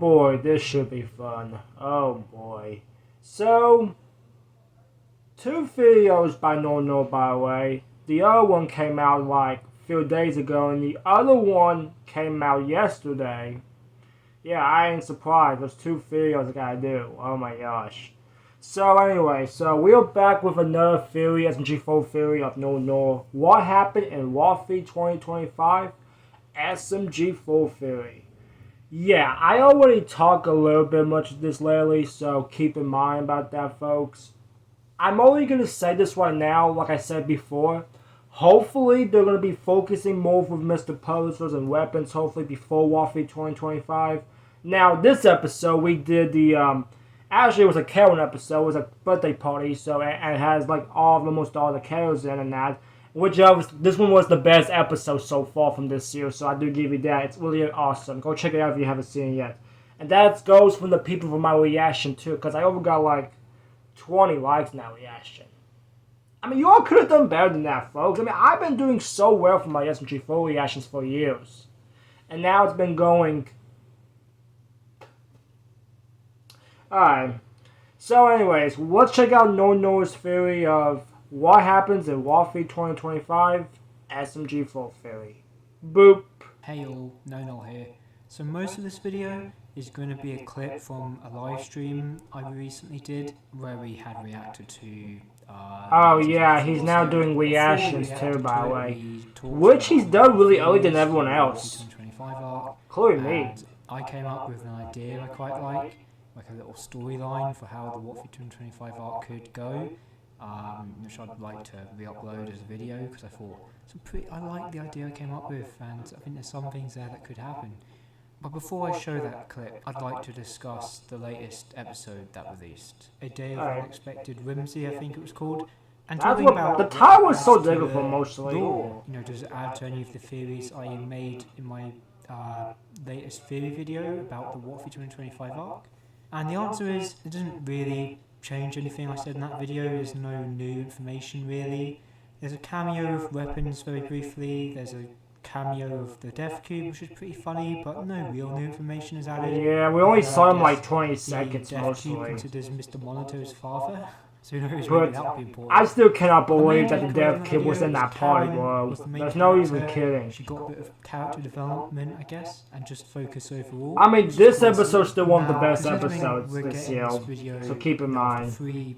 boy, this should be fun. Oh boy. So, two videos by No, by the way. The other one came out like a few days ago, and the other one came out yesterday. Yeah, I ain't surprised. There's two videos I gotta do. Oh my gosh. So anyway, we're back with another theory, SMG4 theory of No. What happened in WOTFI 2025? SMG4 theory. Yeah, I already talked a little bit much of this lately, so keep in mind about that, folks. I'm only going to say this right now, like I said before. Hopefully, they're going to be focusing more with Mr. Posers and weapons, hopefully, before WOTFI 2025. Now, this episode, we did actually, it was a Karen episode. It was a birthday party, so it has, like, almost all the Karens in and that. This one was the best episode so far from this series, so I do give you that. It's really awesome. Go check it out if you haven't seen it yet. And that goes from the people for my reaction, too, because I over got, like, 20 likes in that reaction. I mean, you all could have done better than that, folks. I mean, I've been doing so well for my SMG4 reactions for years. And now it's been going. Alright. So, anyways, let's check out No's theory of what happens in WOTFI 2025 SMG4 theory. Boop. Hey all, No here. So most of this video is going to be a clip from a live stream I recently did where we had reacted to oh yeah, he's now doing reactions too, by the way. Which he's done really early than everyone else. Including me. I came up with an idea I quite like a little storyline for how the WOTFI 2025 arc could go. Which I'd like to re-upload as a video because I thought I like the idea I came up with, and I think there's some things there that could happen. But before I show that clip, I'd like to discuss the latest episode that released, A Day of Unexpected Whimsy, I think it was called. And talking about the title was so difficult mostly. Does it add to any of the theories I made in my latest theory video about the WOTFI 2025 arc? And the answer is it doesn't really change anything I said in that video. There's no new information really. There's a cameo of weapons very briefly. There's a cameo of the Death Cube, which is pretty funny, but no real new information is added. Yeah, we only saw him like 20 seconds Death mostly. Cube considers Mr. Monitor's father, so who knows maybe that would be important. I still cannot believe that the Death Cube was in that party, bro. There's no even kidding. She got a bit of character development, I guess, and just focus overall. I mean, this episode's still one of the best episodes this year, so keep in mind. 3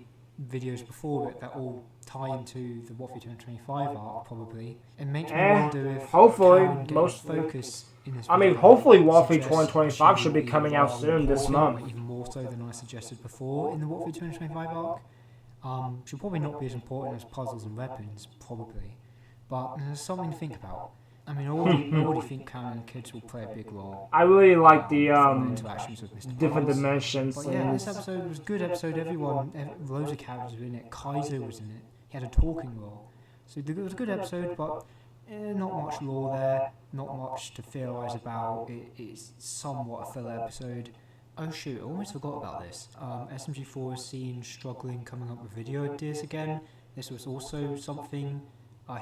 videos before it that all tie into the WOTFI 2025 arc, probably. It makes me wonder if hopefully focus in this. I mean, hopefully WOTFI 2025 should be coming out soon this month. Even more so than I suggested before in the WOTFI 2025 arc. Should probably not be as important as puzzles and weapons, probably. But there's something to think about. I mean, I already think Karen and kids will play a big role. I really like the interactions with Mr. different dimensions. But yeah, this episode was a good episode. Loads of characters were in it. Kaiser was in it. He had a talking role. So it was a good episode, but not much lore there. Not much to theorise about. It's somewhat a filler episode. Oh shoot, I almost forgot about this. SMG4 is seen struggling coming up with video ideas again. This was also something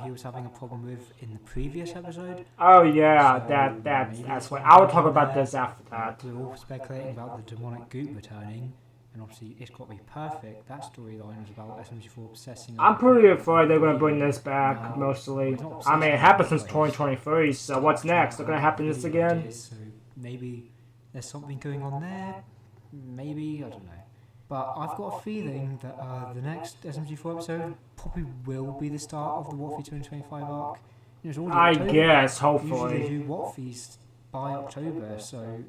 he was having a problem with in the previous episode. Oh yeah, so that's what I will talk about this after that. We're all speculating about the demonic goop returning, and obviously it's got to be perfect. That storyline was about SMG4 obsessing. I'm pretty afraid they're going to bring this back mostly. I mean, it happened since 2023, so what's next? They're going to happen this again? So maybe there's something going on there. Maybe, I don't know. But I've got a feeling that the next SMG4 episode probably will be the start of the WOTFI 2025 arc. I guess, hopefully. Usually they do WOTFIs by October, so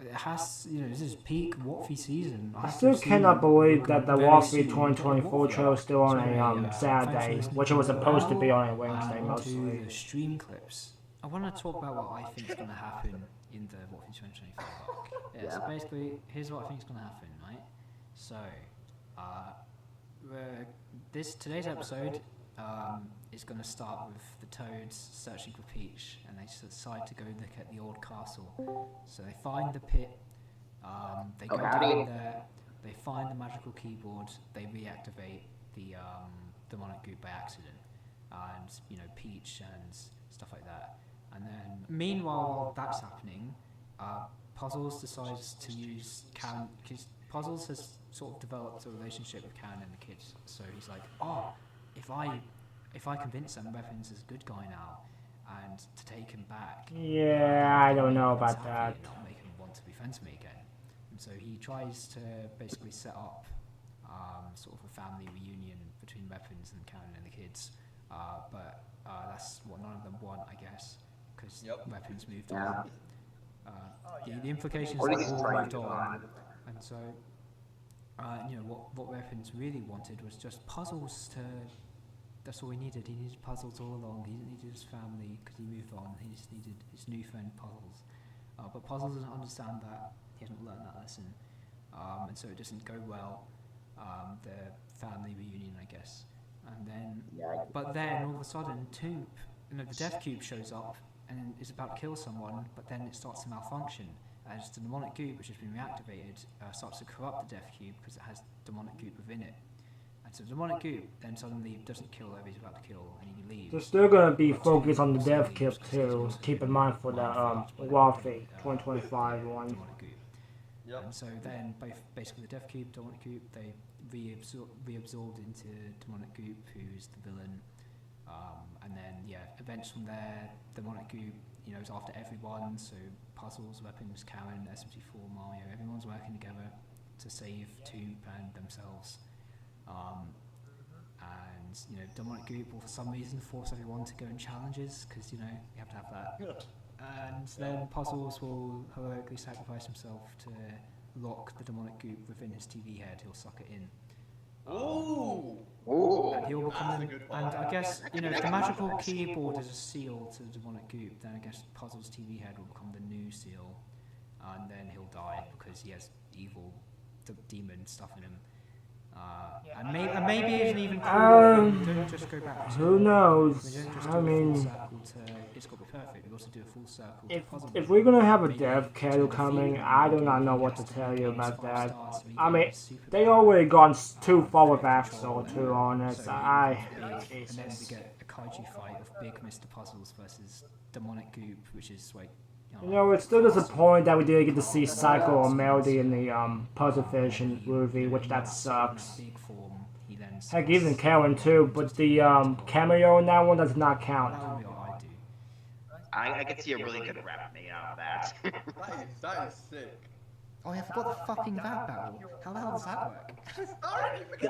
it has, this is peak WOTFI season. I still cannot believe that the WOTFI 2024 trailer is still on a Saturday, which it was supposed to be on a Wednesday mostly. The stream clips. I want to talk about what I think is going to happen in the WOTFI 2025 arc. Yeah, so basically, here's what I think is going to happen, right? So, today's episode is going to start with the Toads searching for Peach, and they decide to go look at the old castle. So they find the pit, they go down there, they find the magical keyboard, they reactivate the demonic goop by accident, and Peach and stuff like that. And then, meanwhile, while that's happening, Puzzles decides to use Karen, because Puzzles has sort of developed a relationship with Karen and the kids. So he's like, oh, if I convince them Weapons is a good guy now, and to take him back, Yeah, I don't know about happy that. and that'll make him want to be friends with me again. And so he tries to basically set up sort of a family reunion between Weapons and Karen and the kids, but that's what none of them want, I guess, because Weapons moved on. The implications that all moved on, and so what Weapons really wanted was just Puzzles to. That's all he needed. He needed Puzzles all along. He didn't need his family because he moved on. He just needed his new friend Puzzles. But Puzzles doesn't understand that. He hasn't learned that lesson, and so it doesn't go well. The family reunion, I guess, and then, but then all of a sudden, the Death Cube shows up and is about to kill someone, but then it starts to malfunction as the demonic goop, which has been reactivated, starts to corrupt the Death Cube because it has demonic goop within it. And so the demonic goop then suddenly doesn't kill whoever he's about to kill, and he leaves. They're still gonna be focused on the Dev Cube too. Keep in mind for the WOTFI 2025 one. Yep. And so then basically the Death Cube, demonic goop, they reabsorbed into demonic goop, who's the villain. And then events from there, demonic goop, is after everyone. So Puzzles, Weapons, Karen, SMG4, Mario, everyone's working together to save Tube and themselves. And demonic goop will for some reason force everyone to go in challenges because you have to have that. And then Puzzles will heroically sacrifice himself to lock the demonic goop within his TV head. He'll suck it in. And he'll become and I guess if the magical keyboard is a seal to the demonic goop, then I guess Puzzles' TV head will become the new seal, and then he'll die because he has evil demon stuff in him. And maybe it isn't even cool. Don't just go back. Who knows? I mean, it's got to be perfect. We also do a full circle. If we're gonna have a dev kernel coming, I do not know what to tell you about that. I mean, they already gone too far with Axel, to be honest. And then we get a kaiju fight of big Mr. Puzzles versus demonic goop, which is like. It's still disappointing that we didn't get to see Cycle or Melody in the Puzzle Vision movie, which that sucks. Heck, even Karen too, but the cameo in that one does not count. I could see a really good rap made out of that. that is sick. Oh, I forgot the fucking Vat battle. How the hell does that work?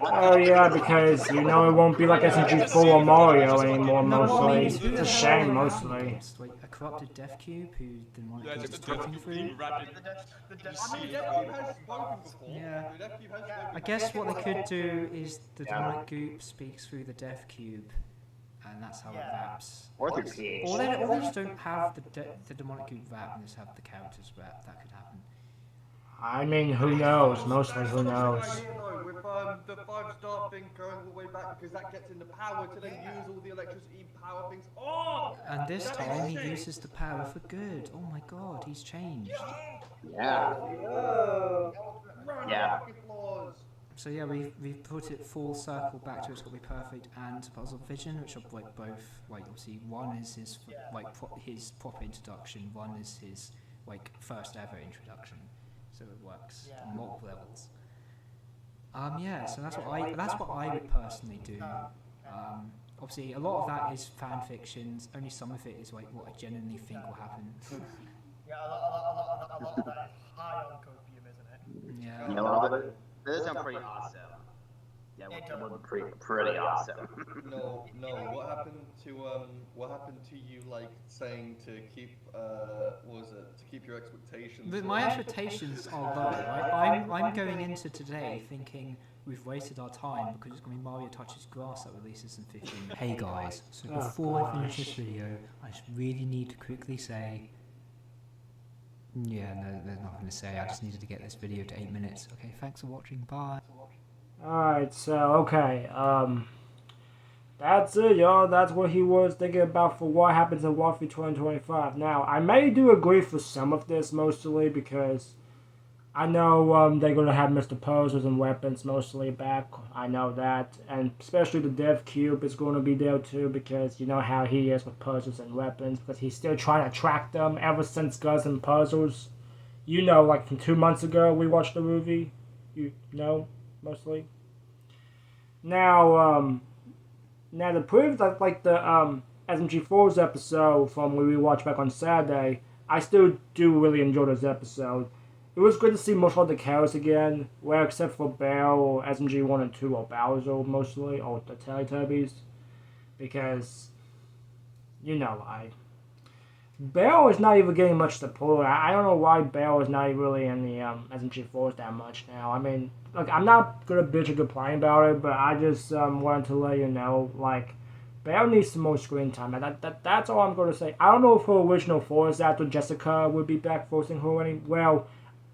Oh yeah, because it won't be like SMG4 or Mario anymore, mostly. It's a shame, mostly. A corrupted Death Cube who the demonic goop is talking through. Yeah. I guess what they could do is the demonic goop speaks through the Death Cube, and that's how it raps. Or through PH. Or they just don't have the demonic goop rap and just have the characters rap. That could happen. I mean, who knows? Mostly, who knows? With the 5-star thing going all the way back, because that gets in the power to then use all the electricity power things. And this time he uses the power for good. Oh my god, he's changed. Yeah. So we've put it full circle back to it's got to be perfect and Puzzle Vision, which are like both obviously one is his his proper introduction, one is his first ever introduction. So it works on multiple levels. So that's what I would personally do. Obviously, a lot of that is fan fictions. Only some of it is what I genuinely think will happen. A lot of that is high on copium, isn't it? Yeah, a lot of it. Those sound pretty awesome. Yeah, it would be pretty awesome. No. What happened to you saying to keep to keep your expectations? But my expectations are low, right? I'm going into today thinking we've wasted our time because it's going to be Mario Touches Grass that releases in 15 minutes. Hey guys, so before I finish this video, I just really need to quickly say. Yeah, no, there's nothing to say. I just needed to get this video to 8 minutes. Okay, thanks for watching. Bye. Alright, so, okay, that's it, y'all. That's what he was thinking about for what happens in WOTFI 2025. Now, I may do agree for some of this, mostly, because I know they're going to have Mr. Posers and Weapons mostly back. I know that. And especially the Dev Cube is going to be there, too, because you know how he is with Posers and Weapons, because he's still trying to track them ever since Guns and Puzzles. You know, like from 2 months ago, we watched the movie. You know, mostly. Now, now the previous, like the SMG4's episode from when we watched back on Saturday, I still do really enjoy this episode. It was good to see most of the characters again, well, except for Bell or SMG1 and 2 or Bowser mostly, or the Teletubbies, because, you know, Bell is not even getting much support. I don't know why Bell is not really in the SMG4s that much now. I mean, look, I'm not gonna bitch or complain about it, but I just wanted to let you know, like, Bell needs some more screen time. That's all I'm gonna say. I don't know if her original voice actor Jessica would be back voicing her any. Well,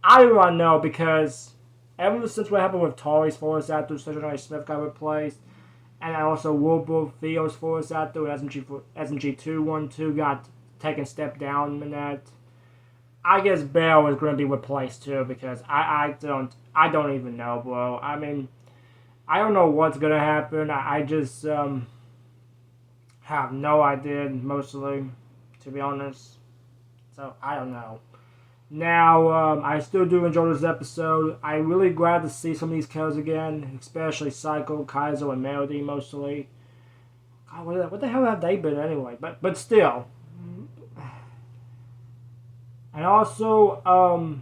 I do not know because ever since what happened with Tori's voice actor, Stephen Smith got replaced, and also Wilbur Theo's voice actor, SMG212 got taken step down in that. I guess Bell is going to be replaced too because I don't even know, bro. I mean, I don't know what's going to happen. I just have no idea mostly, to be honest. So I don't know. Now, I still do enjoy this episode. I'm really glad to see some of these characters again, especially Psycho, Kaizo, and Melody mostly. God, what the hell have they been anyway? But still. And also,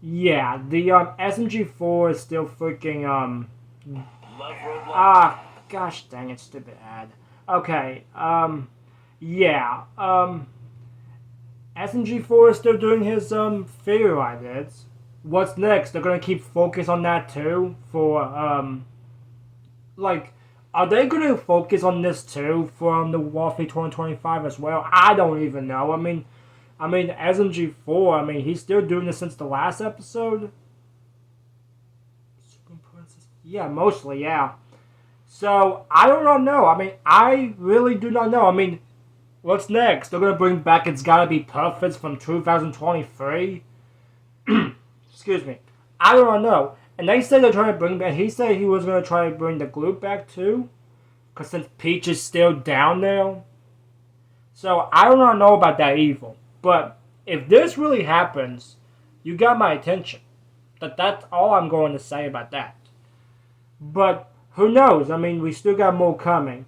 yeah, the SMG4 is still freaking gosh dang it, stupid ad. Okay, yeah, SMG4 is still doing his theory ideas. What's next? They're gonna keep focus on that too for like, are they gonna focus on this too from the WOTFI 2025 as well? I don't even know. I mean SMG4. I mean he's still doing this since the last episode. Yeah, mostly, yeah. So I don't know. I mean, I really do not know. I mean, what's next? They're gonna bring back It's Gotta Be Perfect from 2023. Excuse me. I don't know. And they said they're trying to bring back. He said he was gonna try to bring the glue back too, cause since Peach is still down there. So I don't know about that either. But if this really happens, you got my attention. That's all I'm going to say about that. But who knows? I mean, we still got more coming.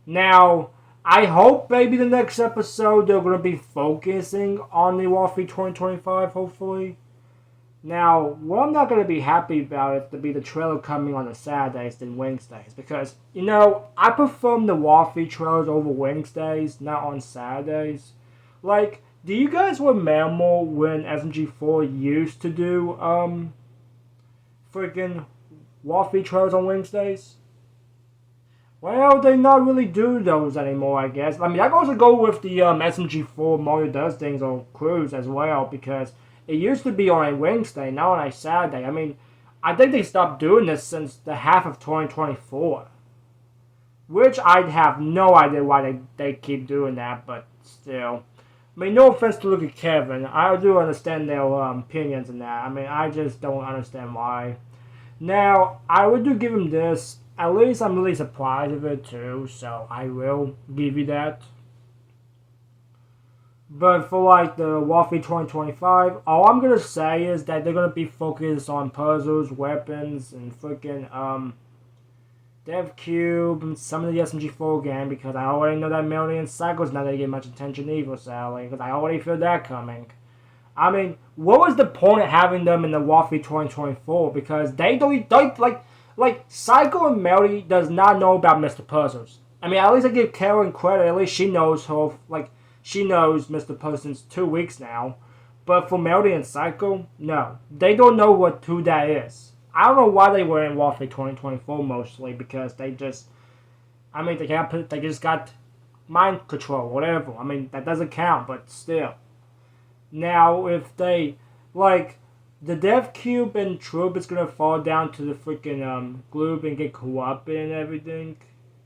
Now, I hope maybe the next episode they're going to be focusing on the WOTFI 2025, hopefully. Now, what I'm not going to be happy about is to be the trailer coming on the Saturdays than Wednesdays. Because, you know, I prefer the WOTFI trailers over Wednesdays, not on Saturdays. Like, do you guys remember when SMG4 used to do, freaking WOTFI trailers on Wednesdays? Well, they not really do those anymore, I guess. I mean, I can also go with the SMG4 Mario Does Things on Cruise as well, because it used to be on a Wednesday, not on a Saturday. I mean, I think they stopped doing this since the half of 2024. Which I have no idea why they keep doing that, but still. I mean, no offense to Luke and Kevin. I do understand their opinions in that. I mean, I just don't understand why. Now, I would do give him this. At least I'm really surprised of it too, so I will give you that. But for like the WOTFI 2025, all I'm gonna say is that they're gonna be focused on puzzles, weapons, and freaking Dev Cube and some of the SMG4 game, because I already know that Melody and Cycle's not gonna get much attention either, sadly, because I already feel that coming. I mean, what was the point of having them in the WOTFI 2024? Because they don't like Cycle and Melody does not know about Mr. Puzzles. I mean, at least I give Karen credit. At least she knows her, she knows Mr. Puzzles since 2 weeks now. But for Melody and Cycle, no, they don't know who that is. I don't know why they were in WOTFI 2024 mostly, because they just, I mean, they just got mind control, whatever. I mean, that doesn't count, but still. Now, if they, like, the Dev Cube and Troop is gonna fall down to the freaking Gloob and get co-opted and everything,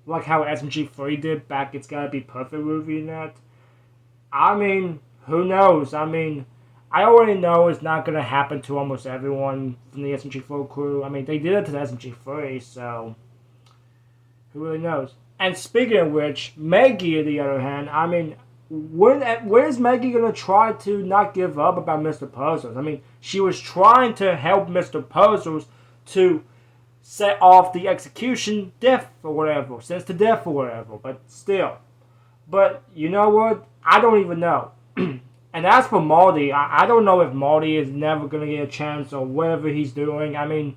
like how SMG3 did back It's Gotta Be Perfect movie and that. I mean, who knows? I mean, I already know it's not gonna happen to almost everyone from the SMG4 crew. I mean, they did it to the SMG3, so who really knows? And speaking of which, Maggie, on the other hand, I mean, when is Maggie gonna try to not give up about Mr. Puzzles? I mean, she was trying to help Mr. Puzzles to set off the execution death or whatever, sense to death or whatever, but still. But you know what? I don't even know. And as for Marty, I don't know if Marty is never going to get a chance or whatever he's doing. I mean,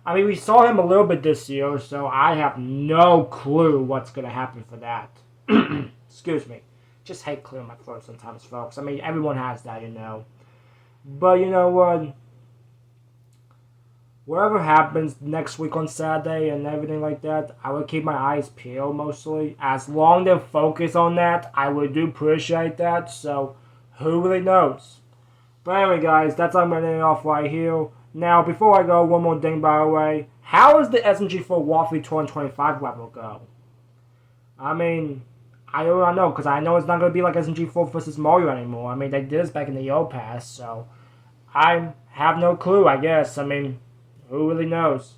we saw him a little bit this year, so I have no clue what's going to happen for that. Excuse me. Just hate clearing my throat sometimes, folks. I mean, everyone has that, you know. But you know what? Whatever happens next week on Saturday and everything like that, I will keep my eyes peeled mostly. As long as they focus on that, I would do appreciate that. So, who really knows? But anyway, guys, that's how I'm going to end off right here. Now, before I go, one more thing, by the way. How is the SMG4 WOTFI 2025 level go? I mean, I don't know, because I know it's not going to be like SMG4 versus Mario anymore. I mean, they did this back in the old past, so I have no clue, I guess. I mean, who really knows?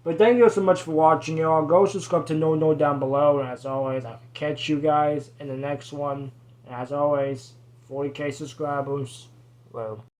But thank you so much for watching, y'all. Go subscribe to No down below. And as always, I'll catch you guys in the next one. And as always, 40K subscribers. Well.